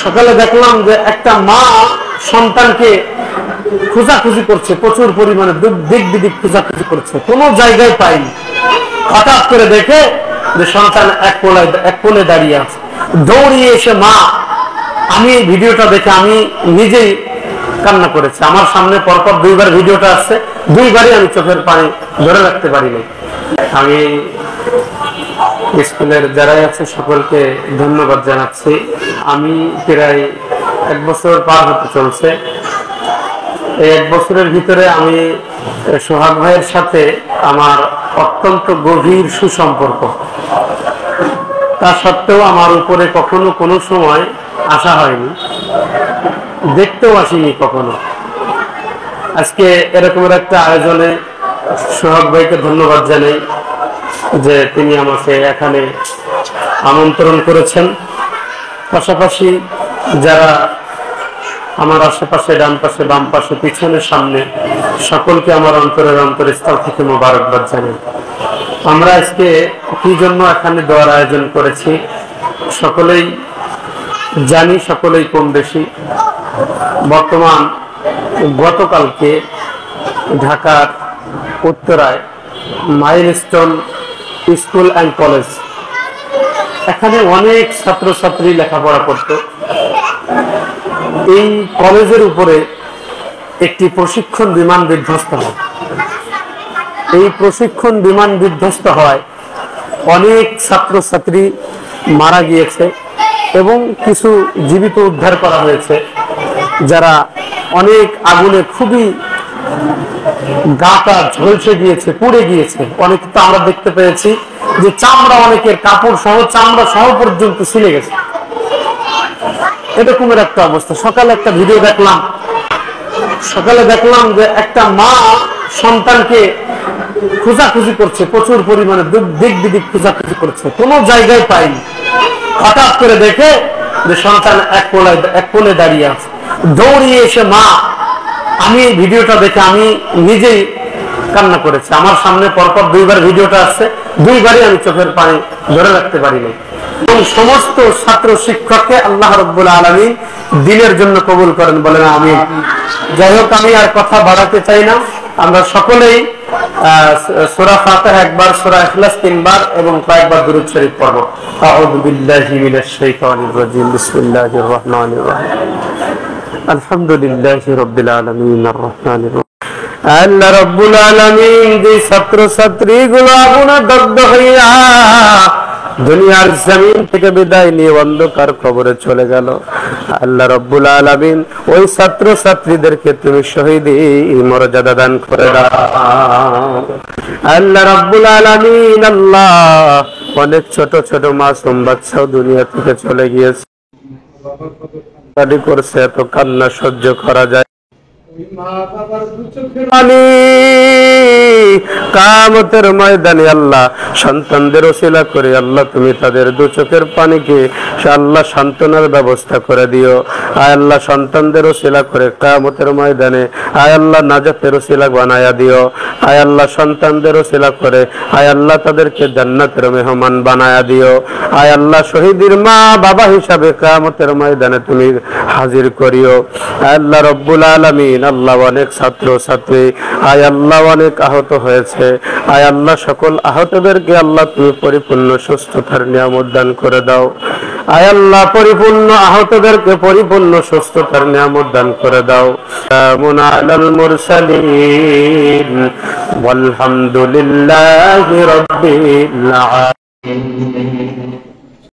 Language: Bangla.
সকালে দেখলাম যে একটা মা সন্তানকে খোঁজাখুঁজি করছে, প্রচুর পরিমাণে দিক বিদিক খোঁজাখুঁজি করছে, কোনো জায়গায় পাইনি। হঠাৎ করে দেখে যে সন্তান এক কোণে দাঁড়িয়ে আছে। দৌড়িয়ে এসে মা, আমি এই ভিডিওটা দেখে আমি নিজেই কান্না করেছি। আমার সামনে পরপর দুইবার ভিডিওটা আসছে, দুইবারই আমি চোখের পানি ধরে রাখতে পারিনি। আমি স্কুলের যারাই আছে সকলকে ধন্যবাদ জানাচ্ছি। আমি প্রায় 1 বছর পার হতে চলছে। এই 1 বছরের ভিতরে আমি সোহাগ ভাইয়ের সাথে আমার অত্যন্ত গভীর সুসম্পর্ক। তা সত্ত্বেও আমার উপরে কখনো কোনো সময় আসা হয়নি, দেখতেও আসিনি কখনো। আজকে এরকমের একটা আয়োজনে সোহাগ ভাইকে ধন্যবাদ জানাই যে তিনি আমাকে এখানে আমন্ত্রণ করেছেন। পাশাপাশি যারা আমার আশেপাশে, ডান পাশে, বাম পাশে, পিছনে, সামনে, সকলকে আমার অন্তরস্থল থেকে মোবারকবাদ জানাই। আমরা আজকে কি জন্য এখানে দোয়ার আয়োজন করেছি সকলেই জানি, সকলেই কম বেশি। বর্তমান গতকালকে ঢাকার উত্তরায় মাইলস্টোন স্কুল অ্যান্ড কলেজ, এখানে অনেক ছাত্রছাত্রী লেখাপড়া করত। এই কলেজের উপরে একটি প্রশিক্ষণ বিমান বিধ্বস্ত হয়। এই প্রশিক্ষণ বিমান বিধ্বস্ত হয়, অনেক ছাত্রছাত্রী মারা গিয়েছে এবং কিছু জীবিত উদ্ধার করা হয়েছে, যারা অনেক আগুনে খুবই গাটা ঝলসে গিয়েছে, পুড়ে গিয়েছে। অনেক তো আমরা দেখতে পেয়েছি যে চামড়া, অনেকের কাপড় সহ চামড়া সহ পর্যন্ত ছিঁড়ে গেছে। এরকমের একটা অবস্থা। সকালে একটা ভিডিও দেখলাম, যে একটা মা সন্তানকে খোঁজাখুঁজি করছে, প্রচুর পরিমাণে দিক বিদিক খোঁজাখুঁজি করছে, কোনো জায়গায় পাইনি। হঠাৎ করে দেখে যে সন্তান এক কোণে দাঁড়িয়ে আছে। দৌড়িয়ে এসে মা, আমি এই ভিডিওটা দেখে আমি নিজেই কান্না করেছি। আমার সামনে পরপর দুইবার ভিডিওটা আসছে, দুইবারই আমি চোখের পানি ধরে রাখতে পারিনি। এবং সমস্ত ছাত্র শিক্ষককে আল্লাহ রাব্বুল আলামিন দিনের জন্য কবুল করেন, বলেন আমিন। যাই হোক, আমি আর কথা বাড়াতে চাই না। আমরা সকলেই সূরা ফাতিহা একবার, সূরা ইখলাস 3 বার এবং কয়েকবার দুরূদ শরীফ পড়ব। আউযু বিল্লাহি মিনাশ শাইতানির রাজিম। বিসমিল্লাহির রহমানির রহিম। আলহামদুলিল্লাহি রাব্বিল আলামিন আর রহমানির রহিম। আল্লাহ রাব্বুল আলামিন যে ছাত্র ছাত্রীগুলো আগুনে দগ্ধ হইয়া দুনিয়ার জমিন থেকে বিদায় নিয়ে অন্ধকার কবরে চলে গেল, আল্লাহ রাব্বুল আলামিন ওই ছাত্র ছাত্রীদেরকে তুমি শহীদি মর্যাদা দান করে দাও। আল্লাহ রাব্বুল আলামিন, আল্লাহ অনেক ছোট ছোট মাসুম বাচ্চাও দুনিয়া থেকে চলে গিয়েছে, করছে, এত কান্না সহ্য করা যায়? কিয়ামতের ময়দানে আল্লাহ সন্তানদের ওসিলা করে আল্লাহ তুমি তাদের দু চোখের পানিকে আল্লাহ সান্ত্বনার ব্যবস্থা করে দিও। আয় আল্লাহ সন্তানদের ওসিলা করে কিয়ামতের ময়দানে আয় আল্লাহ নাজাতের ওসিলা বানায়া দিও। আয় আল্লাহ সন্তানদের ওসিলা করে আয় আল্লাহ তাদেরকে জান্নাতের মেহমান বানায়া দিও। আয় আল্লাহ শহীদের মা বাবা হিসাবে কিয়ামতের ময়দানে তুমি হাজির করিও। আল্লাহ রব্বুল আলামিন, আল্লাহ অনেক ছাত্র ছাত্রী আয় আল্লাহ অনেক আহত হয়েছে, আয় আল্লাহ সকল আহতদেরকে আল্লাহ তুমি পরিপূর্ণ সুস্থতার নিয়ামত দান করে দাও। আয় আল্লাহ পরিপূর্ণ আহতদেরকে পরিপূর্ণ সুস্থতার নিয়ামত দান করে দাও। সালামুন আলাল মুরসালিন ওয়ালহামদুলিল্লাহি রাব্বিল আলামিন।